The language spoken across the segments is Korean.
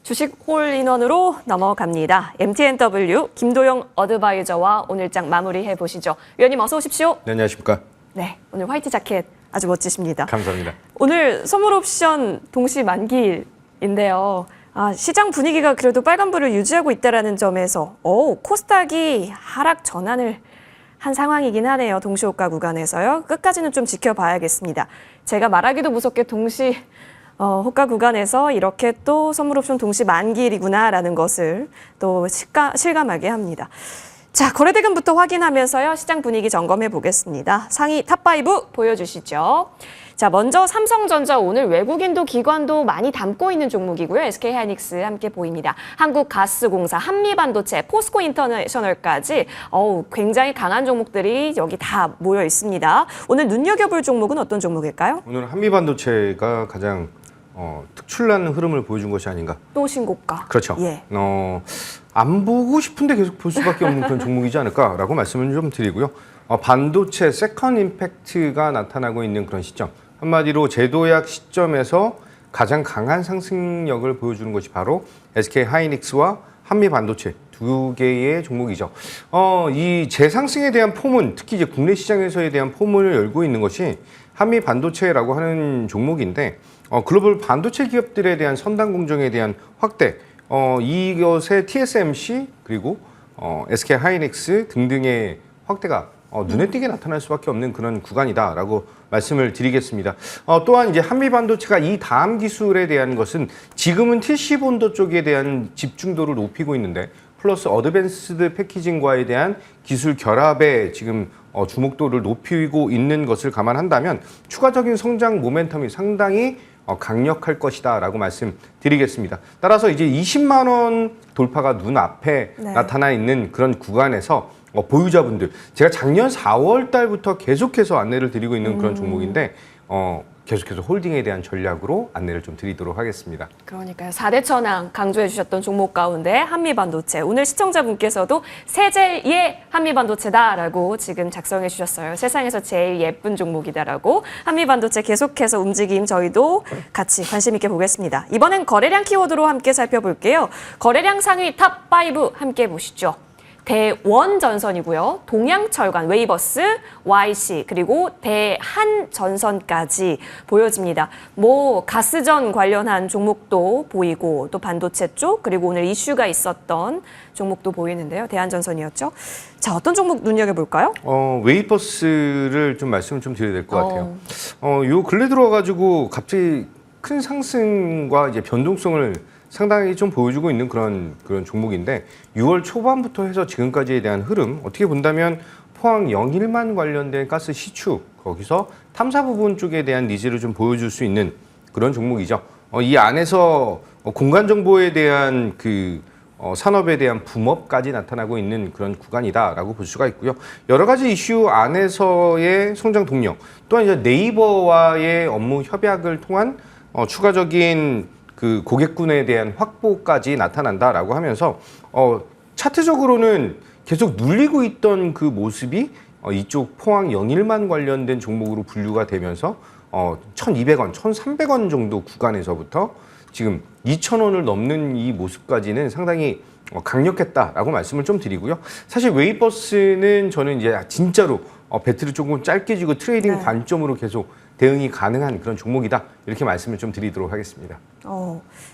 주식 홀인원으로 넘어갑니다. MTNW 김도영 어드바이저와 오늘장 마무리해 보시죠. 위원님 어서 오십시오. 네, 안녕하십니까. 네, 오늘 화이트 자켓 아주 멋지십니다. 감사합니다. 오늘 선물 옵션 동시 만기일인데요. 시장 분위기가 그래도 빨간불을 유지하고 있다는 점에서 코스닥이 하락 전환을 한 상황이긴 하네요. 동시호가 구간에서요. 끝까지는 좀 지켜봐야겠습니다. 제가 말하기도 무섭게 동시 호가 구간에서 이렇게 또 선물옵션 동시 만기일이구나라는 것을 또 실감하게 합니다. 자, 거래대금부터 확인하면서요. 시장 분위기 점검해 보겠습니다. 상위 탑5 보여주시죠. 자, 먼저 삼성전자 오늘 외국인도 기관도 많이 담고 있는 종목이고요. SK하이닉스 함께 보입니다. 한국가스공사, 한미반도체, 포스코 인터내셔널까지 굉장히 강한 종목들이 여기 다 모여 있습니다. 오늘 눈여겨볼 종목은 어떤 종목일까요? 오늘 한미반도체가 가장 특출난 흐름을 보여준 것이 아닌가. 또 신고가. 그렇죠. 예. 안 보고 싶은데 계속 볼 수밖에 없는 그런 종목이지 않을까라고 말씀을 좀 드리고요. 반도체 세컨 임팩트가 나타나고 있는 그런 시점. 한마디로 제도약 시점에서 가장 강한 상승력을 보여주는 것이 바로 SK하이닉스와 한미반도체 두 개의 종목이죠. 이 재상승에 대한 포문, 특히 이제 국내 시장에서에 대한 포문을 열고 있는 것이 한미반도체라고 하는 종목인데 글로벌 반도체 기업들에 대한 선단 공정에 대한 확대, 이것의 TSMC 그리고 SK하이닉스 등등의 확대가 눈에 띄게 나타날 수밖에 없는 그런 구간이다라고 말씀을 드리겠습니다. 또한 이제 한미반도체가 이 다음 기술에 대한 것은 지금은 TC본도 쪽에 대한 집중도를 높이고 있는데 플러스 어드밴스드 패키징과에 대한 기술 결합에 지금 주목도를 높이고 있는 것을 감안한다면 추가적인 성장 모멘텀이 상당히 강력할 것이다라고 말씀드리겠습니다. 따라서 이제 20만 원 돌파가 눈앞에 나타나 있는 그런 구간에서 보유자분들, 제가 작년 4월 달부터 계속해서 안내를 드리고 있는 그런 종목인데 계속해서 홀딩에 대한 전략으로 안내를 좀 드리도록 하겠습니다. 그러니까요. 4대 천왕 강조해 주셨던 종목 가운데 한미반도체. 오늘 시청자분께서도 세제의 한미반도체다라고 지금 작성해 주셨어요. 세상에서 제일 예쁜 종목이다라고. 한미반도체 계속해서 움직임 저희도 같이 관심 있게 보겠습니다. 이번엔 거래량 키워드로 함께 살펴볼게요. 거래량 상위 탑5 함께 보시죠. 대원전선이고요. 동양철관, 웨이버스, YC, 그리고 대한전선까지 보여집니다. 가스전 관련한 종목도 보이고 또 반도체 쪽, 그리고 오늘 이슈가 있었던 종목도 보이는데요. 대한전선이었죠. 자, 어떤 종목 눈여겨볼까요? 웨이버스를 좀 말씀을 좀 드려야 될 것 같아요. 요 근래 들어와가지고 갑자기 큰 상승과 이제 변동성을 상당히 좀 보여주고 있는 그런 종목인데 6월 초반부터 해서 지금까지에 대한 흐름 어떻게 본다면 포항 영일만 관련된 가스 시축 거기서 탐사 부분 쪽에 대한 니즈를 좀 보여줄 수 있는 그런 종목이죠. 이 안에서 공간 정보에 대한 산업에 대한 붐업까지 나타나고 있는 그런 구간이다라고 볼 수가 있고요. 여러 가지 이슈 안에서의 성장 동력, 또한 이제 네이버와의 업무 협약을 통한 추가적인 고객군에 대한 확보까지 나타난다라고 하면서 차트적으로는 계속 눌리고 있던 그 모습이 이쪽 포항 영일만 관련된 종목으로 분류가 되면서 1,200원, 1,300원 정도 구간에서부터 지금 2,000원을 넘는 이 모습까지는 상당히 강력했다라고 말씀을 좀 드리고요. 사실 웨이버스는 저는 이제 진짜로 배틀을 조금 짧게 지고 트레이딩 관점으로 계속 대응이 가능한 그런 종목이다. 이렇게 말씀을 좀 드리도록 하겠습니다.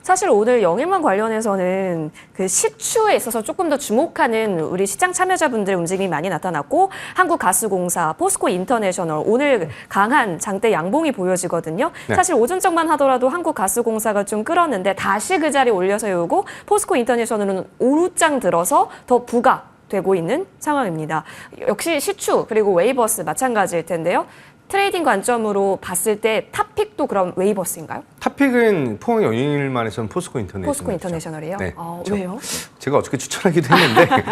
사실 오늘 영일만 관련해서는 그 시추에 있어서 조금 더 주목하는 우리 시장 참여자분들의 움직임이 많이 나타났고 한국가스공사, 포스코 인터내셔널 오늘 강한 장대 양봉이 보여지거든요. 네. 사실 오전적만 하더라도 한국가스공사가 좀 끌었는데 다시 그 자리 올려 세우고 포스코 인터내셔널은 오루장 들어서 더 부각되고 있는 상황입니다. 역시 시추 그리고 웨이버스 마찬가지일 텐데요. 트레이딩 관점으로 봤을 때 탑픽도 그럼 웨이버스인가요? 탑픽은 포항 영일만에서는 포스코 인터내셔널. 포스코 인터내셔널이요? 네. 왜요? 제가 어저께 추천하기도 했는데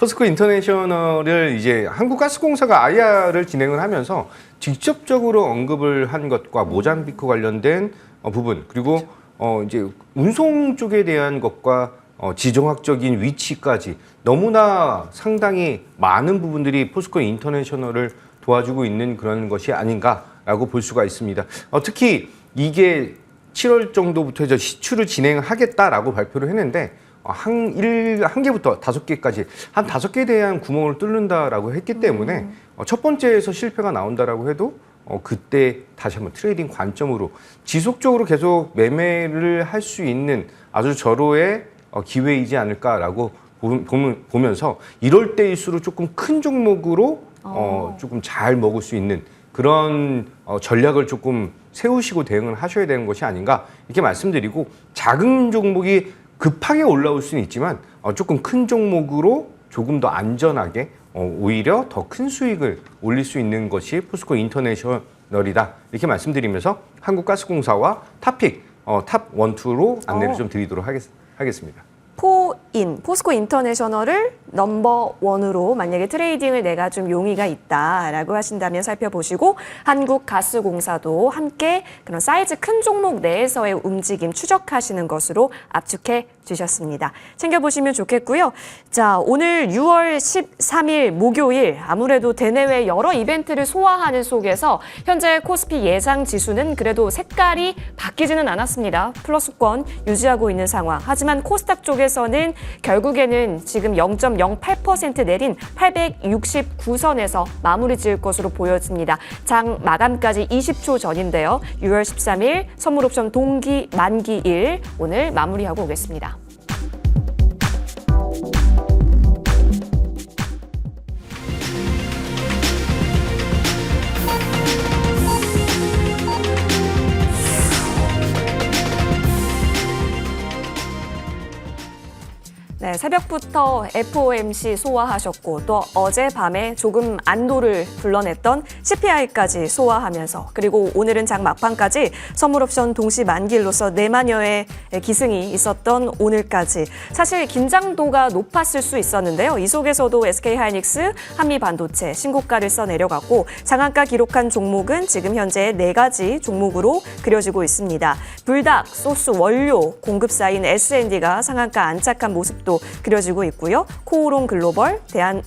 포스코 인터내셔널을 이제 한국가스공사가 IR을 진행을 하면서 직접적으로 언급을 한 것과 모잠비크 관련된 부분 그리고 이제 운송 쪽에 대한 것과 지정학적인 위치까지 너무나 상당히 많은 부분들이 포스코 인터내셔널을 도와주고 있는 그런 것이 아닌가라고 볼 수가 있습니다. 특히 이게 7월 정도부터 이제 시추를 진행하겠다라고 발표를 했는데 한 개부터 5개까지 한 5개에 대한 구멍을 뚫는다라고 했기 때문에 첫 번째에서 실패가 나온다라고 해도 그때 다시 한번 트레이딩 관점으로 지속적으로 계속 매매를 할 수 있는 아주 절호의 기회이지 않을까라고 보면서 이럴 때일수록 조금 큰 종목으로 조금 잘 먹을 수 있는 그런 전략을 조금 세우시고 대응을 하셔야 되는 것이 아닌가 이렇게 말씀드리고, 작은 종목이 급하게 올라올 수는 있지만 조금 큰 종목으로 조금 더 안전하게 오히려 더 큰 수익을 올릴 수 있는 것이 포스코 인터내셔널이다 이렇게 말씀드리면서 한국가스공사와 탑픽 탑 1, 2로 안내를 좀 드리도록 하겠습니다. 포스코 인터내셔널을 넘버 원으로 만약에 트레이딩을 내가 좀 용의가 있다라고 하신다면 살펴보시고, 한국가스공사도 함께 그런 사이즈 큰 종목 내에서의 움직임 추적하시는 것으로 압축해 주셨습니다. 챙겨보시면 좋겠고요. 자, 오늘 6월 13일 목요일 아무래도 대내외 여러 이벤트를 소화하는 속에서 현재 코스피 예상 지수는 그래도 색깔이 바뀌지는 않았습니다. 플러스권 유지하고 있는 상황. 하지만 코스닥 쪽에서는 결국에는 지금 0.08% 내린 869선에서 마무리 지을 것으로 보여집니다. 장 마감까지 20초 전인데요. 6월 13일 선물옵션 동기 만기일 오늘 마무리하고 오겠습니다. 네, 새벽부터 FOMC 소화하셨고 또 어젯밤에 조금 안도를 불러냈던 CPI까지 소화하면서, 그리고 오늘은 장 막판까지 선물옵션 동시 만기일로서 4만여의 기승이 있었던 오늘까지 사실 긴장도가 높았을 수 있었는데요. 이 속에서도 SK하이닉스, 한미반도체 신고가를 써 내려갔고, 장한가 기록한 종목은 지금 현재 4가지 종목으로 그려지고 있습니다. 불닭, 소스, 원료 공급사인 S&D가 상한가 안착한 모습도 그려지고 있고요. 코오롱 글로벌,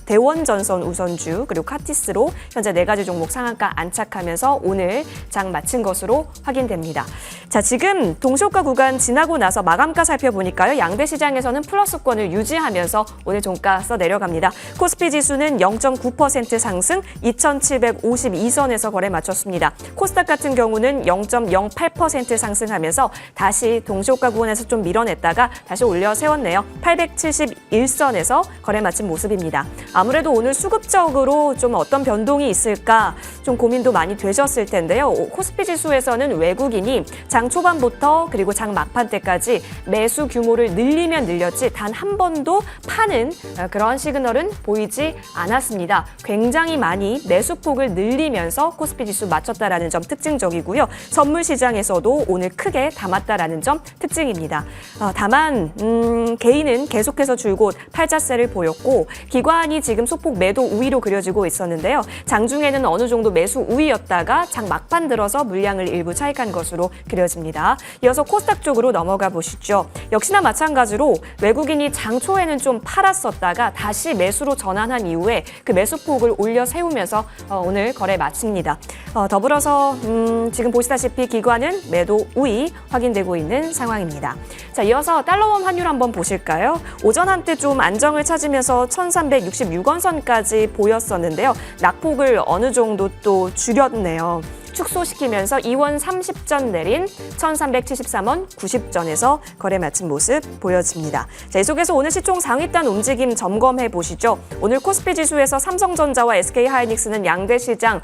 대원전선 우선주, 그리고 카티스로 현재 4가지 종목 상한가 안착하면서 오늘 장 마친 것으로 확인됩니다. 자, 지금 동시효과 구간 지나고 나서 마감가 살펴보니까요. 양대 시장에서는 플러스권을 유지하면서 오늘 종가 써 내려갑니다. 코스피 지수는 0.9% 상승 2,752선에서 거래 마쳤습니다. 코스닥 같은 경우는 0.08% 상승하면서 다시 동시효과 구간에서 좀 밀어냈다가 다시 올려 세웠네요. 871선에서 거래 마친 모습입니다. 아무래도 오늘 수급적으로 좀 어떤 변동이 있을까 좀 고민도 많이 되셨을 텐데요. 코스피 지수에서는 외국인이 장 초반부터 그리고 장 막판 때까지 매수 규모를 늘리면 늘렸지 단 한 번도 파는 그런 시그널은 보이지 않았습니다. 굉장히 많이 매수폭을 늘리면서 코스피 지수 맞췄다라는 점 특징적이고요. 선물 시장에서도 오늘 크게 담았다라는 점 특징입니다. 다만 개인은 계속해서 줄곧 팔자세를 보였고, 기관이 지금 소폭 매도 우위로 그려지고 있었는데요. 장중에는 어느 정도 매수 우위였다가 장 막판 들어서 물량을 일부 차익한 것으로 그려집니다. 이어서 코스닥 쪽으로 넘어가 보시죠. 역시나 마찬가지로 외국인이 장 초에는 좀 팔았었다가 다시 매수로 전환한 이후에 그 매수폭을 올려 세우면서 오늘 거래 마칩니다. 더불어서 지금 보시다시피 기관은 매도 우위 확인되고 있는 상황입니다. 자, 이어서 달러원 환율 한번 보실까요? 오전 한때 좀 안정을 찾으면서 1,366원 선까지 보였었는데요. 낙폭을 어느 정도 또 줄였네요. 축소시키면서 2원 30전 내린 1,373원 90전에서 거래 마친 모습 보여집니다. 자, 이 속에서 오늘 시총 상위단 움직임 점검해 보시죠. 오늘 코스피 지수에서 삼성전자와 SK하이닉스는 양대 시장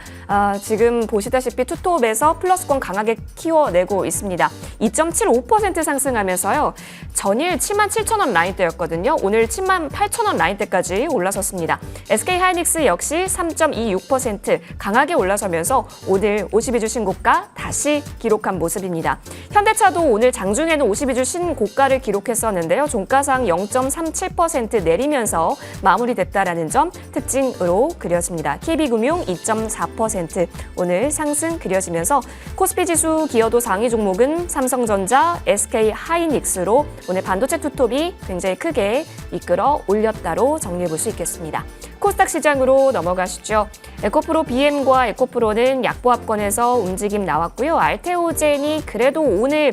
지금 보시다시피 투톱에서 플러스권 강하게 키워내고 있습니다. 2.75% 상승하면서요. 전일 77,000원 라인대였거든요. 오늘 78,000원 라인대까지 올라섰습니다. SK하이닉스 역시 3.26% 강하게 올라서면서 오늘 52주 신고가 다시 기록한 모습입니다. 현대차도 오늘 장중에는 52주 신고가를 기록했었는데요. 종가상 0.37% 내리면서 마무리됐다라는 점 특징으로 그려집니다. KB금융 2.4% 오늘 상승 그려지면서 코스피 지수 기여도 상위 종목은 삼성전자, SK하이닉스로 오늘 반도체 투톱이 굉장히 크게 이끌어 올렸다로 정리해 볼 수 있겠습니다. 코스닥 시장으로 넘어가시죠. 에코프로 BM과 에코프로는 약보합권에서 움직임 나왔고요. 알테오젠이 그래도 오늘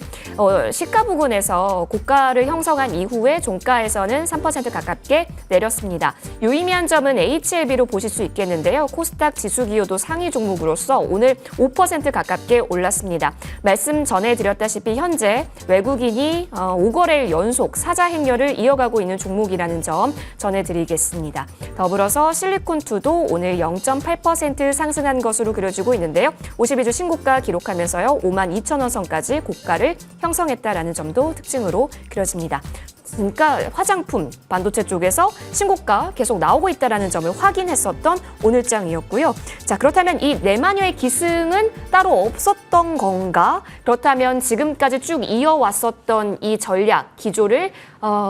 시가 부근에서 고가를 형성한 이후에 종가에서는 3% 가깝게 내렸습니다. 유의미한 점은 HLB로 보실 수 있겠는데요. 코스닥 지수 기여도 상위 종목으로서 오늘 5% 가깝게 올랐습니다. 말씀 전해드렸다시피 현재 외국인이 5거래일 연속 사자 행렬을 이어가고 있는 종목이라는 점 전해드리겠습니다. 더불어서 실리콘2도 오늘 0.8% 상승한 것으로 그려지고 있는데요. 52주 신고가 기록하면서요. 52,000원 선까지 고가를 형성했다라는 점도 특징으로 그려집니다. 그러니까 화장품, 반도체 쪽에서 신고가 계속 나오고 있다는 점을 확인했었던 오늘장이었고요. 자, 그렇다면 이 내마녀의 기승은 따로 없었던 건가? 그렇다면 지금까지 쭉 이어왔었던 이 전략, 기조를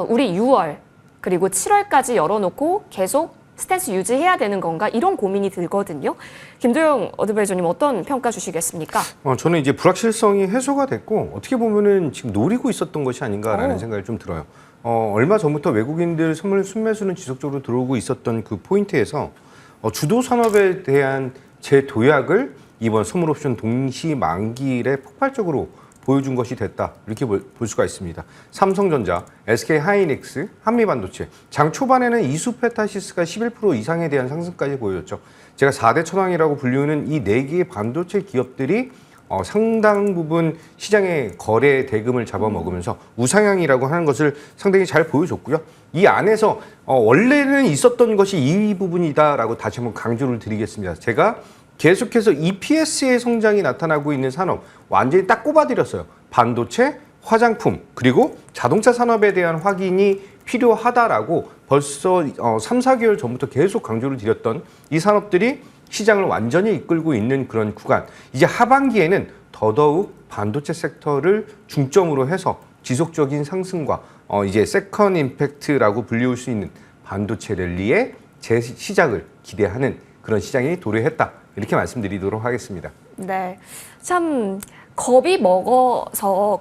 우리 6월 그리고 7월까지 열어놓고 계속 스탠스 유지해야 되는 건가? 이런 고민이 들거든요. 김도영 어드바이저님 어떤 평가 주시겠습니까? 저는 이제 불확실성이 해소가 됐고 어떻게 보면은 지금 노리고 있었던 것이 아닌가라는 생각이 좀 들어요. 얼마 전부터 외국인들 선물 순매수는 지속적으로 들어오고 있었던 그 포인트에서 주도 산업에 대한 재도약을 이번 선물옵션 동시 만기일에 폭발적으로 보여준 것이 됐다. 이렇게 볼 수가 있습니다. 삼성전자, SK하이닉스, 한미반도체. 장 초반에는 이수페타시스가 11% 이상에 대한 상승까지 보여줬죠. 제가 4대 천왕이라고 불리우는 이 4개의 반도체 기업들이 상당 부분 시장의 거래 대금을 잡아먹으면서 우상향이라고 하는 것을 상당히 잘 보여줬고요. 이 안에서 원래는 있었던 것이 이 부분이다라고 다시 한번 강조를 드리겠습니다. 제가 계속해서 EPS의 성장이 나타나고 있는 산업 완전히 딱 꼽아드렸어요. 반도체, 화장품, 그리고 자동차 산업에 대한 확인이 필요하다라고 벌써 3, 4개월 전부터 계속 강조를 드렸던 이 산업들이 시장을 완전히 이끌고 있는 그런 구간. 이제 하반기에는 더더욱 반도체 섹터를 중점으로 해서 지속적인 상승과 이제 세컨 임팩트라고 불리울 수 있는 반도체 랠리의 재시작을 기대하는 그런 시장이 도래했다. 이렇게 말씀드리도록 하겠습니다. 네, 참 겁을 먹어서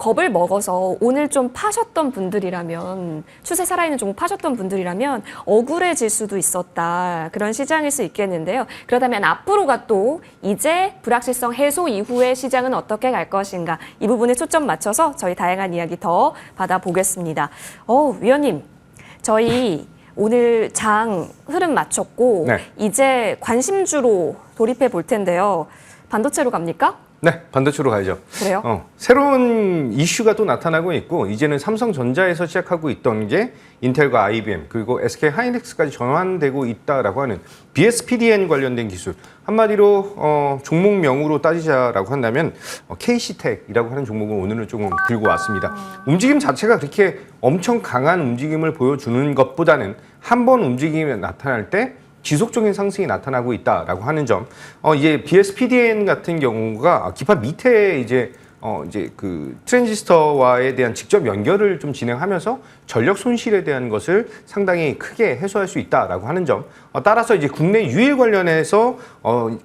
오늘 좀 파셨던 분들이라면 추세 살아있는 종목 파셨던 분들이라면 억울해질 수도 있었다. 그런 시장일 수 있겠는데요. 그렇다면 앞으로가 또 이제 불확실성 해소 이후의 시장은 어떻게 갈 것인가 이 부분에 초점 맞춰서 저희 다양한 이야기 더 받아보겠습니다. 위원님, 저희 오늘 장 흐름 맞췄고 네. 이제 관심주로 돌입해 볼 텐데요. 반도체로 갑니까? 네, 반도체로 가야죠. 그래요? 새로운 이슈가 또 나타나고 있고 이제는 삼성전자에서 시작하고 있던 게 인텔과 IBM 그리고 SK하이닉스까지 전환되고 있다라고 하는 BSPDN 관련된 기술. 한마디로 종목명으로 따지자라고 한다면 KC텍이라고 하는 종목을 오늘은 조금 들고 왔습니다. 움직임 자체가 그렇게 엄청 강한 움직임을 보여주는 것보다는 한 번 움직임이 나타날 때 지속적인 상승이 나타나고 있다라고 하는 점. 이제 BSPDN 같은 경우가 기파 밑에 이제 그 트랜지스터와에 대한 직접 연결을 좀 진행하면서 전력 손실에 대한 것을 상당히 크게 해소할 수 있다라고 하는 점. 따라서 이제 국내 유일 관련해서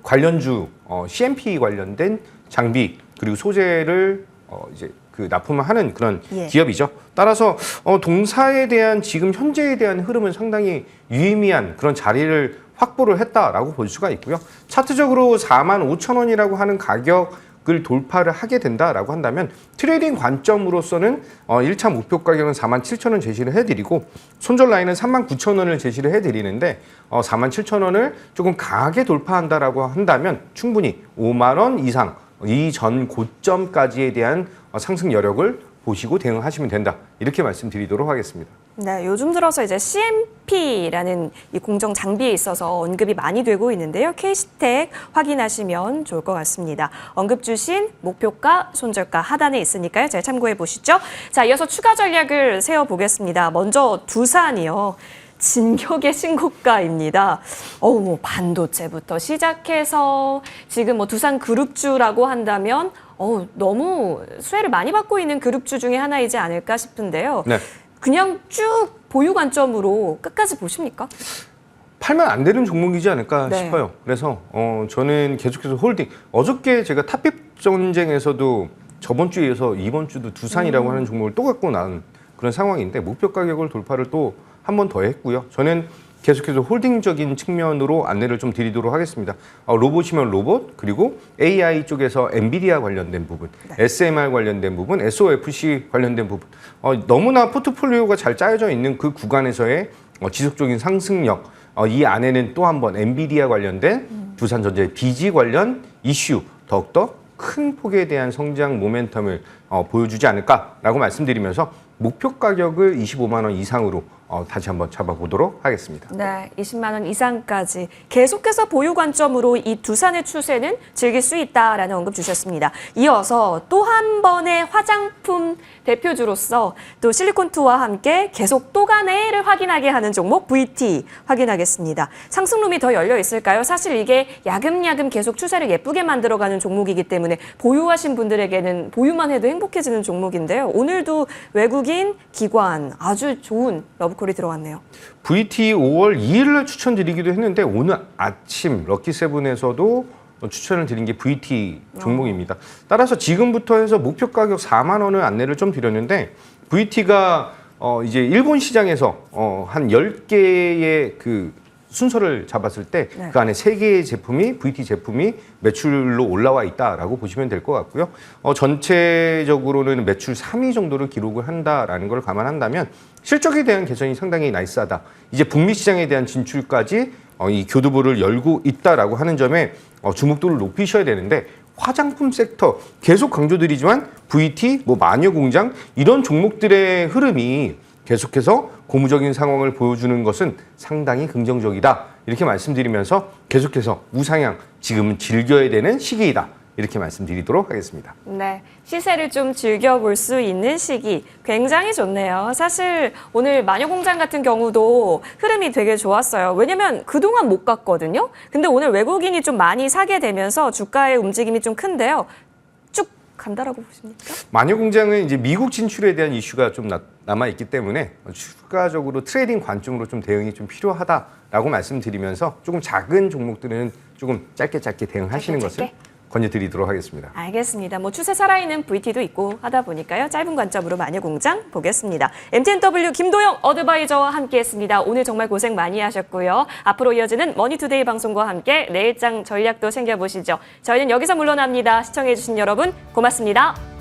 관련주 CMP 관련된 장비 그리고 소재를 이제 그 납품을 하는 그런 기업이죠. 따라서 동사에 대한 지금 현재에 대한 흐름은 상당히 유의미한 그런 자리를 확보를 했다라고 볼 수가 있고요. 차트적으로 45,000원이라고 하는 가격을 돌파를 하게 된다라고 한다면 트레이딩 관점으로서는 1차 목표 가격은 47,000원 제시를 해드리고 손절 라인은 39,000원을 제시를 해드리는데 47,000원을 조금 강하게 돌파한다라고 한다면 충분히 5만 원 이상 이 전 고점까지에 대한 상승 여력을 보시고 대응하시면 된다. 이렇게 말씀드리도록 하겠습니다. 네, 요즘 들어서 이제 CMP라는 이 공정 장비에 있어서 언급이 많이 되고 있는데요. KC텍 확인하시면 좋을 것 같습니다. 언급 주신 목표가, 손절가 하단에 있으니까요. 잘 참고해 보시죠. 자, 이어서 추가 전략을 세워보겠습니다. 먼저 두산이요. 진격의 신고가입니다. 반도체부터 시작해서 지금 두산 그룹주라고 한다면 너무 수혜를 많이 받고 있는 그룹주 중에 하나이지 않을까 싶은데요. 네. 그냥 쭉 보유 관점으로 끝까지 보십니까? 팔면 안 되는 종목이지 않을까 네. 싶어요. 그래서 저는 계속해서 홀딩. 어저께 제가 탑픽 전쟁에서도 저번 주에 이어서 이번 주도 두산이라고 하는 종목을 또 갖고 나온 그런 상황인데 목표 가격을 돌파를 또 한 번 더 했고요. 저는 계속해서 홀딩적인 측면으로 안내를 좀 드리도록 하겠습니다. 로봇이면 로봇, 그리고 AI 쪽에서 엔비디아 관련된 부분, SMR 관련된 부분, SOFC 관련된 부분, 너무나 포트폴리오가 잘 짜여져 있는 그 구간에서의 지속적인 상승력, 이 안에는 또 한 번 엔비디아 관련된 두산전자의 DG 관련 이슈 더욱더 큰 폭에 대한 성장 모멘텀을 보여주지 않을까라고 말씀드리면서 목표 가격을 25만 원 이상으로 다시 한번 잡아보도록 하겠습니다. 네, 20만 원 이상까지 계속해서 보유 관점으로 이 두산의 추세는 즐길 수 있다라는 언급 주셨습니다. 이어서 또 한 번의 화장품 대표주로서 또 실리콘투와 함께 계속 또가네를 확인하게 하는 종목 VT 확인하겠습니다. 상승룸이 더 열려 있을까요? 사실 이게 야금야금 계속 추세를 예쁘게 만들어가는 종목이기 때문에 보유하신 분들에게는 보유만 해도 행복해지는 종목인데요. 오늘도 외국인, 기관 아주 좋은 러브콜이 들어왔네요. VT 5월 2일날 추천드리기도 했는데 오늘 아침 럭키세븐에서도 추천을 드린 게 VT 종목입니다. 따라서 지금부터 해서 목표 가격 4만 원을 안내를 좀 드렸는데 VT가 이제 일본 시장에서 한 10개의 그 순서를 잡았을 때 그 안에 3개의 제품이 VT 제품이 매출로 올라와 있다라고 보시면 될 것 같고요. 전체적으로는 매출 3위 정도를 기록을 한다라는 걸 감안한다면 실적에 대한 개선이 상당히 나이스하다. 이제 북미 시장에 대한 진출까지 이 교두보를 열고 있다라고 하는 점에 주목도를 높이셔야 되는데 화장품 섹터 계속 강조드리지만 VT, 마녀공장 이런 종목들의 흐름이 계속해서 고무적인 상황을 보여주는 것은 상당히 긍정적이다. 이렇게 말씀드리면서 계속해서 우상향 지금은 즐겨야 되는 시기이다. 이렇게 말씀드리도록 하겠습니다. 네, 시세를 좀 즐겨볼 수 있는 시기 굉장히 좋네요. 사실 오늘 마녀공장 같은 경우도 흐름이 되게 좋았어요. 왜냐면 그동안 못 갔거든요. 근데 오늘 외국인이 좀 많이 사게 되면서 주가의 움직임이 좀 큰데요. 쭉 간다라고 보십니까? 마녀공장은 이제 미국 진출에 대한 이슈가 좀 남아 있기 때문에 추가적으로 트레이딩 관점으로 좀 대응이 좀 필요하다라고 말씀드리면서 조금 작은 종목들은 조금 짧게 대응하시는 것을 권유드리도록 하겠습니다. 알겠습니다. 추세 살아있는 VT도 있고 하다 보니까요. 짧은 관점으로 마녀공장 보겠습니다. MTNW 김도영 어드바이저와 함께했습니다. 오늘 정말 고생 많이 하셨고요. 앞으로 이어지는 머니투데이 방송과 함께 내일장 전략도 챙겨보시죠. 저희는 여기서 물러납니다. 시청해주신 여러분 고맙습니다.